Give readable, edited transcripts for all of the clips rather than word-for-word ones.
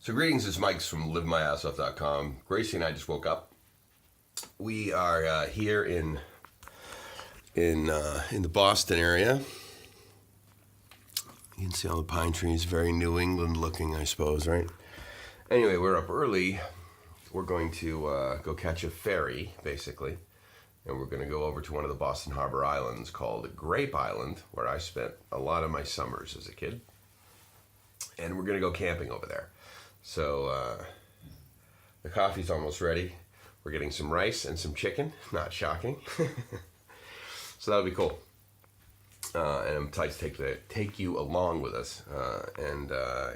So greetings, it's Mike's from livemyassoff.com. Gracie and I just woke up. We are here in the Boston area. You can see all the pine trees, very New England looking, I suppose, right? Anyway, we're up early. We're going to go catch a ferry, basically. And we're going to go over to one of the Boston Harbor islands called Grape Island, where I spent a lot of my summers as a kid. And we're going to go camping over there. So the coffee's almost ready. We're getting some rice and some chicken. Not shocking. So that'll be cool. And I'm excited to take you along with us and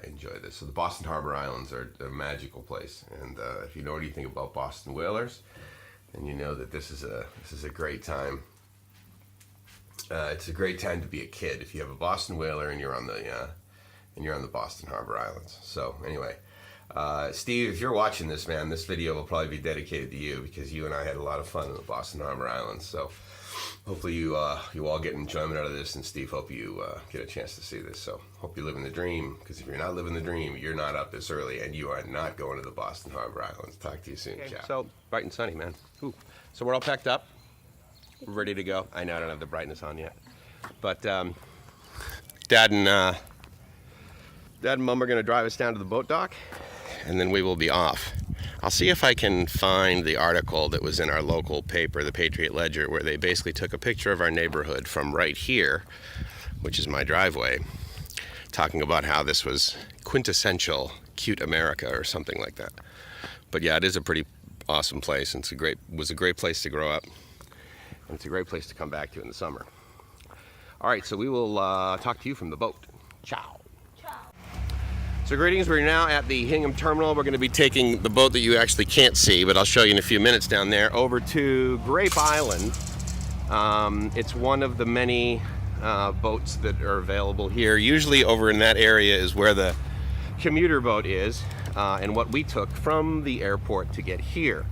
enjoy this. So the Boston Harbor Islands are a magical place. And if you know anything about Boston whalers, then you know that this is a great time. It's a great time to be a kid if you have a Boston whaler and you're on the Boston Harbor Islands. So anyway, Steve, if you're watching this, man, this video will probably be dedicated to you because you and I had a lot of fun in the Boston Harbor Islands. So hopefully you all get enjoyment out of this, and Steve, hope you get a chance to see this. So hope you live in the dream, because if you're not living the dream, you're not up this early, and you are not going to the Boston Harbor Islands. Talk to you soon, ciao. So bright and sunny, man. Ooh. So we're all packed up, we're ready to go. I know I don't have the brightness on yet, but Dad and Mom are going to drive us down to the boat dock, and then we will be off. I'll see if I can find the article that was in our local paper, the Patriot Ledger, where they basically took a picture of our neighborhood from right here, which is my driveway, talking about how this was quintessential cute America or something like that. But yeah, it is a pretty awesome place, and was a great place to grow up, and it's a great place to come back to in the summer. All right, so we will talk to you from the boat. Ciao. So greetings, we're now at the Hingham terminal. We're going to be taking the boat that you actually can't see, but I'll show you in a few minutes down there, over to Grape Island. It's one of the many boats that are available here. Usually over in that area is where the commuter boat is, and what we took from the airport to get here.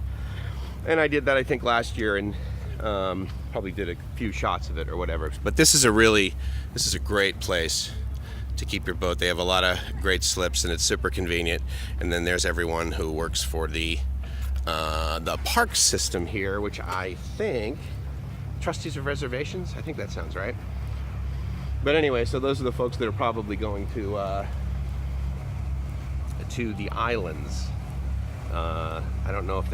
And I did that, I think, last year, and probably did a few shots of it or whatever. But this is a great place to keep your boat. They have a lot of great slips, and it's super convenient. And then there's everyone who works for the park system here, which I think Trustees of Reservations. I think that sounds right. But anyway, so those are the folks that are probably going to the islands. I don't know if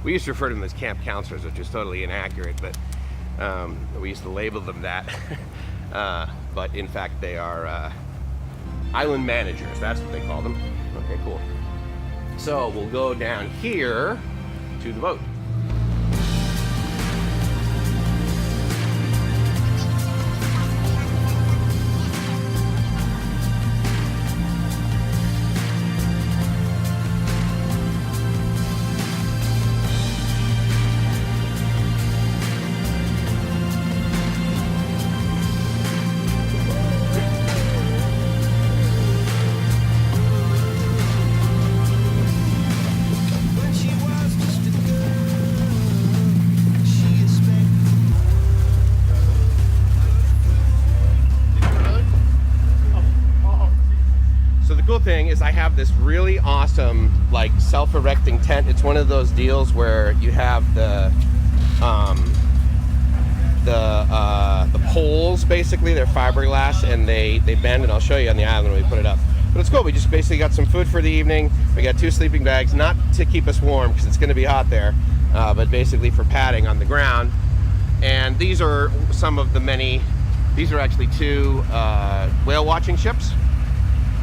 we used to refer to them as camp counselors, which is totally inaccurate, but we used to label them that. But in fact, they are island managers. That's what they call them. Okay, cool. So we'll go down here to the boat. Thing is, I have this really awesome, like, self-erecting tent. It's one of those deals where you have the poles, basically they're fiberglass, and they bend, and I'll show you on the island when we put it up. But it's cool. We just basically got some food for the evening. We got 2 sleeping bags, not to keep us warm because it's going to be hot there, but basically for padding on the ground. And these are some of the many. These are actually 2 whale watching ships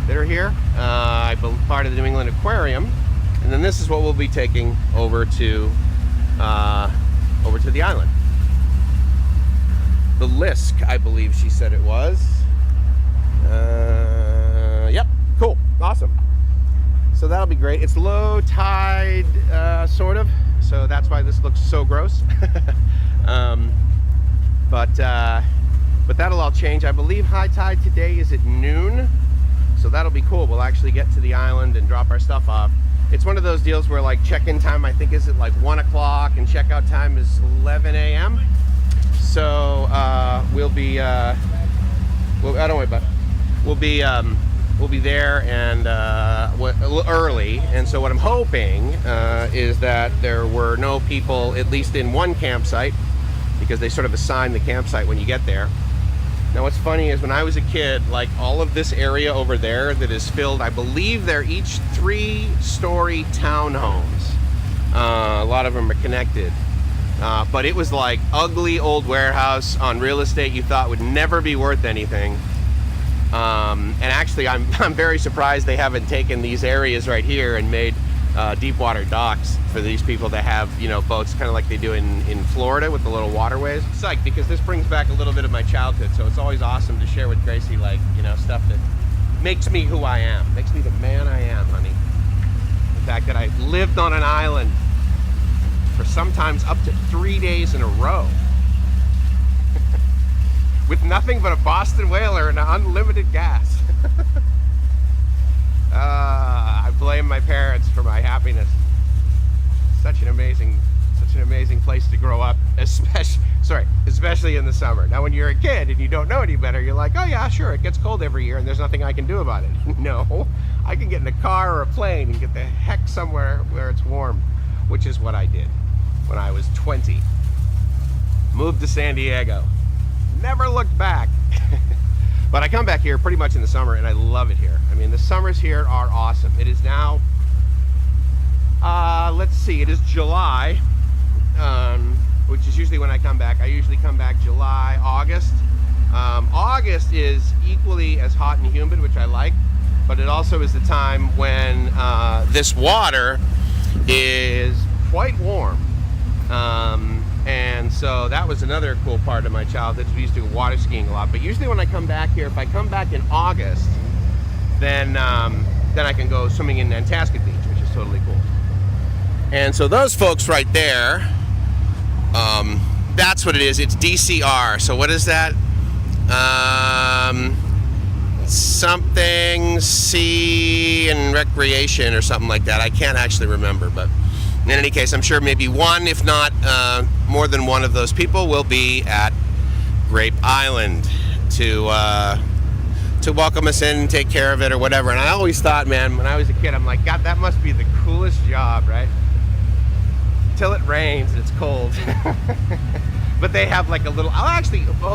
that are here. I believe part of the New England Aquarium, and then this is what we'll be taking over to the island. The Lisk, I believe she said it was. Yep, cool, awesome. So that'll be great. It's low tide, sort of, so that's why this looks so gross. But that'll all change. I believe high tide today is at noon. So that'll be cool. We'll actually get to the island and drop our stuff off. It's one of those deals where, like, check-in time I think is at like 1 o'clock and checkout time is 11 a.m. So we'll be don't worry about it. We'll be there, and early, and so what I'm hoping is that there were no people, at least in one campsite, because they sort of assign the campsite when you get there. Now what's funny is when I was a kid, like all of this area over there that is filled, I believe they're each 3-story townhomes. A lot of them are connected. But it was like ugly old warehouse on real estate you thought would never be worth anything. And actually I'm very surprised they haven't taken these areas right here and made deep water docks for these people that have, you know, boats, kind of like they do in Florida with the little waterways. It's psyched because this brings back a little bit of my childhood, so it's always awesome to share with Gracie, like, you know, stuff that makes me who I am, makes me the man I am, honey. The fact that I lived on an island for sometimes up to 3 days in a row with nothing but a Boston whaler and unlimited gas. I blame my parents for my happiness. Such an amazing place to grow up, especially in the summer. Now when you're a kid and you don't know any better, you're like, oh yeah, sure, it gets cold every year and there's nothing I can do about it. No, I can get in a car or a plane and get the heck somewhere where it's warm, which is what I did when I was 20. Moved to San Diego. Never looked back. But I come back here pretty much in the summer and I love it here. I mean, the summers here are awesome. It is now, let's see, it is July, which is usually when I come back. I usually come back July, August. August is equally as hot and humid, which I like, but it also is the time when this water is quite warm. And so that was another cool part of my childhood. We used to go water skiing a lot, but usually when I come back here, if I come back in August, then I can go swimming in Nantasket Beach, which is totally cool. And so those folks right there, that's what it is. It's DCR. So what is that? Something Sea and Recreation or something like that. I can't actually remember, but in any case, I'm sure maybe one, if not more than one of those people will be at Grape Island to welcome us in and take care of it or whatever. And I always thought, man, when I was a kid, I'm like, God, that must be the coolest job, right? Till it rains and it's cold. But they have like a little, I'll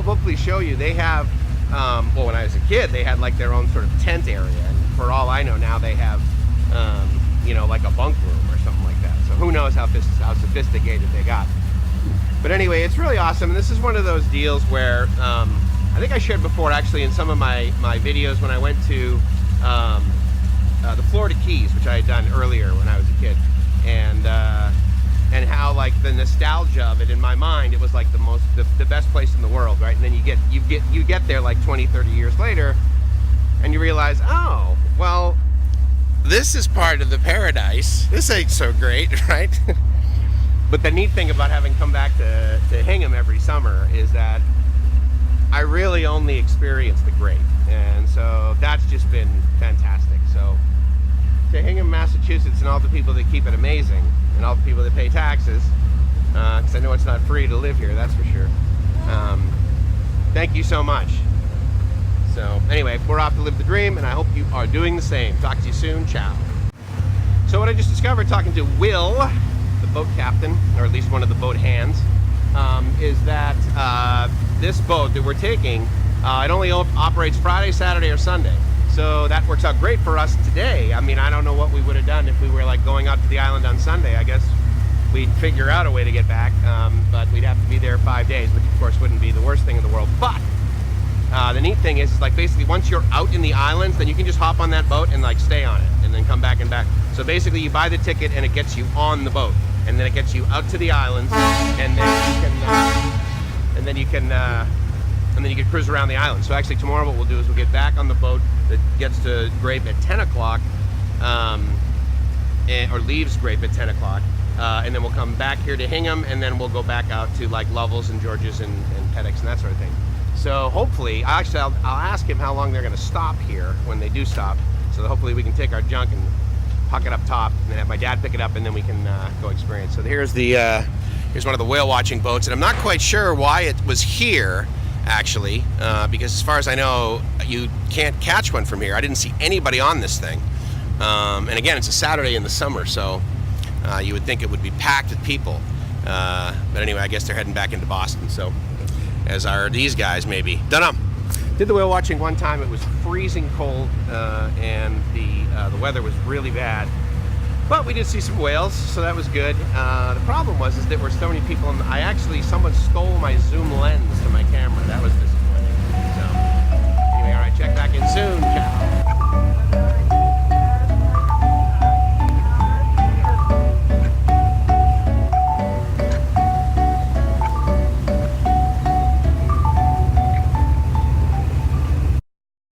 hopefully show you, they have, well, when I was a kid, they had like their own sort of tent area. And for all I know now, they have, you know, like a bunk room or something like that. So who knows how sophisticated they got. But anyway, it's really awesome. And this is one of those deals where, I think I shared before actually in some of my videos when I went to the Florida Keys, which I had done earlier when I was a kid. And how like the nostalgia of it in my mind, it was like the best place in the world, right? And then you get there like 20, 30 years later and you realize, oh, well, this is part of the paradise. This ain't so great, right? But the neat thing about having come back to Hingham every summer is that I really only experience the great. And so that's just been fantastic. So to Hingham, Massachusetts, and all the people that keep it amazing, and all the people that pay taxes, because I know it's not free to live here, that's for sure. Thank you so much. So anyway, we're off to live the dream, and I hope you are doing the same. Talk to you soon. Ciao. So what I just discovered talking to Will, the boat captain, or at least one of the boat hands, is that this boat that we're taking, it only operates Friday, Saturday, or Sunday. So that works out great for us today. I mean, I don't know what we would have done if we were like going out to the island on Sunday. I guess we'd figure out a way to get back, but we'd have to be there 5 days, which of course wouldn't be the worst thing in the world. But the neat thing is like basically once you're out in the islands, then you can just hop on that boat and like stay on it and then come back and back. So basically you buy the ticket and it gets you on the boat, and then it gets you out to the islands, and then you can cruise around the island. So actually tomorrow what we'll do is we'll get back on the boat that gets to Grape at 10 o'clock, or leaves Grape at 10 o'clock, and then we'll come back here to Hingham, and then we'll go back out to like Lovell's and George's and Pettix and that sort of thing. So hopefully, I'll ask him how long they're going to stop here when they do stop, so that hopefully we can take our junk and huck it up top, and then have my dad pick it up, and then we can go experience. So here's one of the whale watching boats, and I'm not quite sure why it was here, actually, because as far as I know, you can't catch one from here. I didn't see anybody on this thing. And again, it's a Saturday in the summer, so you would think it would be packed with people. But anyway, I guess they're heading back into Boston, so as are these guys, maybe. Don't know. Did the whale watching one time. It was freezing cold, and the weather was really bad. But we did see some whales, so that was good. The problem was there were so many people, and someone stole my zoom lens to my camera. That was disappointing. So anyway, all right, check back in soon. Ciao.